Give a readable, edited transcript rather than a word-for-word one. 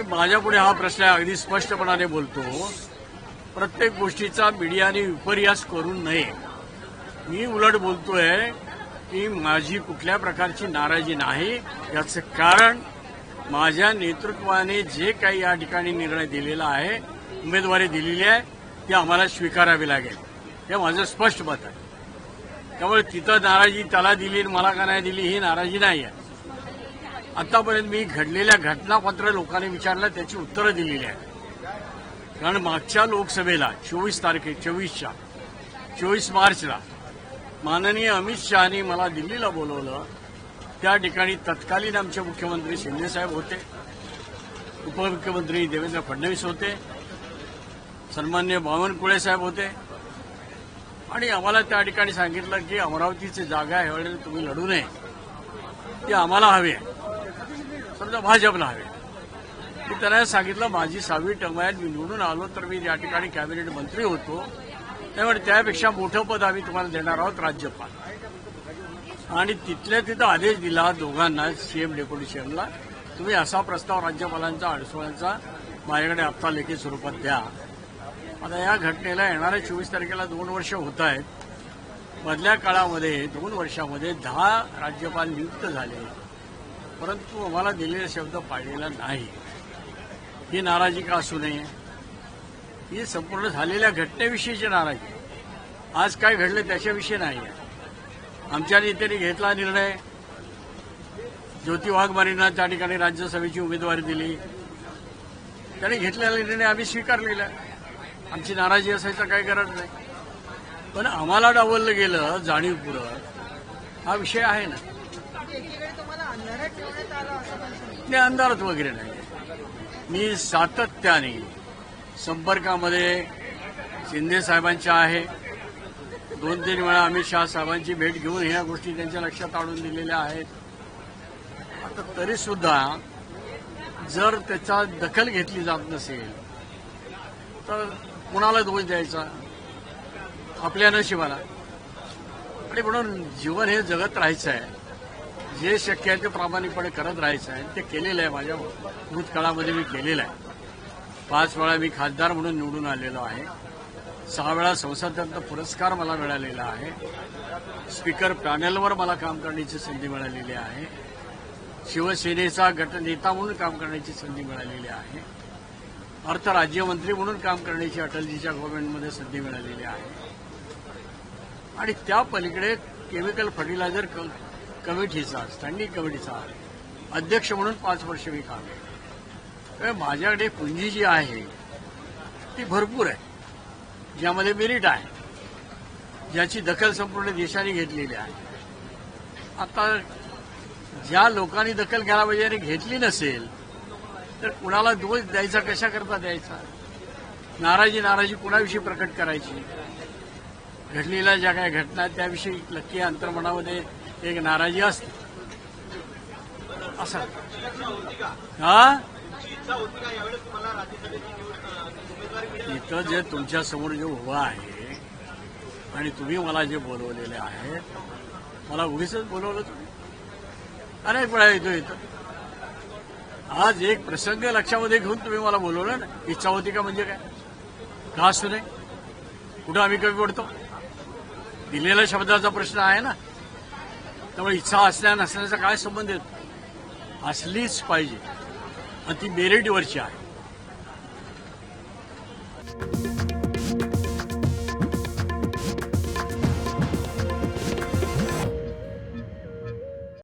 माझ्यापुढे हा प्रश्न आहे, अगदी स्पष्टपणाने बोलतो. प्रत्येक गोष्टीचा मीडियाने विपर्यास करू नये. मी उलट बोलतोय की माझी कुठल्या प्रकारची नाराजी नाही. याचं कारण माझ्या नेतृत्वाने जे काही या ठिकाणी निर्णय दिलेला आहे, उमेदवारी दिलेली आहे, ती आम्हाला स्वीकारावी लागेल. हे माझं स्पष्ट मत आहे. त्यामुळे तिथं नाराजी त्याला दिली आणि मला का नाही दिली ही नाराजी नाही आहे. आतापर्यंत मी घडलेल्या घटनापत्र लोकांनी विचारलं, त्याची उत्तरं दिलेली आहेत. कारण मागच्या लोकसभेला 24 मार्चला माननीय अमित शहानी मला दिल्लीला बोलवलं. त्या ठिकाणी तत्कालीन आमचे मुख्यमंत्री शिंदेसाहेब होते, उपमुख्यमंत्री देवेंद्र फडणवीस होते, सन्माननीय बावनकुळे साहेब होते. आणि आम्हाला त्या ठिकाणी सांगितलं की अमरावतीची जागा ह्यावेळेला तुम्ही लढू नये, ती आम्हाला हवी आहे, समजा भाजपला हवी. मी त्यांना सांगितलं माझी 6वी टर्म आहे, मी निवडून आलो तर मी या ठिकाणी कॅबिनेट मंत्री होतो, त्यामुळे त्यापेक्षा मोठं पद आम्ही तुम्हाला देणार आहोत, राज्यपाल. आणि तिथल्या तिथं आदेश दिला दोघांना, सीएम डेप्युटी सीएमला, तुम्ही असा प्रस्ताव राज्यपालांचा अडसोळ्यांचा माझ्याकडे आत्ता लेखी स्वरूपात द्या. आता या घटनेला येणाऱ्या 24 तारखेला 2 वर्ष होत आहेत. मधल्या काळामध्ये 2 वर्षामध्ये 10 राज्यपाल नियुक्त झाले, परंतु आम्हाला दिलेला शब्द पाळलेला नाही. ही नाराजी का असू नये? ही संपूर्ण झालेल्या घटनेविषयीची नाराजी. आज काय घडलं त्याच्याविषयी नाही आहे. आमच्या नेत्यांनी घेतला निर्णय, ज्योती वाघमारेंना त्या ठिकाणी राज्यसभेची उमेदवारी दिली. त्यांनी घेतलेला निर्णय आम्ही स्वीकारलेला आहे. आमची नाराजी असायचा काही गरज नाही. पण आम्हाला डावललं गेलं जाणीवपूर्वक, हा विषय आहे ना. नाही, अंधारात वगैरे नाही. मी सातत्याने संपर्कामध्ये शिंदे साहेबांच्या आहे. 2-3 वेळा अमित शहा साहेबांची भेट घेऊन ह्या गोष्टी त्यांच्या लक्षात आणून दिलेल्या आहेत. आता तरीसुद्धा जर त्याचा दखल घेतली जात नसेल तर कुणाला दोष द्यायचा? आपल्या नशिबाला. आणि म्हणून जीवन हे जगत राहायचं आहे. जे शक्य आहे ते प्रामाणिकपणे करत राहायचं आहे. ते केलेलं आहे. माझ्या भूतकाळामध्ये मी केलेलं आहे. 5 वेळा मी खासदार म्हणून निवडून आलेलो आहे. 6 वेळा संसदरत्न पुरस्कार मला मिळालेला आहे. स्पीकर पॅनेलवर मला काम करण्याची संधी मिळालेली आहे. शिवसेनेचा गटनेता म्हणून काम करण्याची संधी मिळालेली आहे. अर्थ राज्यमंत्री म्हणून काम करण्याची अटलजीच्या गव्हर्नमेंटमध्ये संधी मिळालेली आहे. आणि त्या पलीकडे केमिकल फर्टिलायझर कमिटीचा, स्टँडिंग कमिटीचा अध्यक्ष म्हणून 5 वर्ष मी काम केलं. माझ्याकडे पुंजी जी आहे ती भरपूर आहे, ज्यामध्ये मेरिट आहे, ज्याची दखल संपूर्ण देशाने घेतलेली आहे. आता ज्या लोकांनी दखल घ्यायला पाहिजे आणि घेतली नसेल तर कुणाला दोष द्यायचा, कशा करता द्यायचा? नाराजी कुणाविषयी प्रकट करायची? घडलेल्या ज्या काही घटना आहेत त्याविषयी नक्की अंतर्मनामध्ये एक नाराजी असते. असं हा इथं जे तुमच्या समोर जे उभं आहे आणि तुम्ही मला जे बोलवलेले आहे, मला उगीच बोलवलं तुम्ही. अनेक वेळा येतो. आज एक प्रसंग लक्षामध्ये घेऊन तुम्ही मला बोलवलं ना. इच्छा होती का म्हणजे काय? का असू नये? कुठं आम्ही कमी पडतो? दिलेल्या शब्दाचा प्रश्न आहे ना. त्यामुळे इच्छा असल्या नसण्याचा काय संबंध येतो? असलीच पाहिजे आणि ती मेरिटवरची आहे.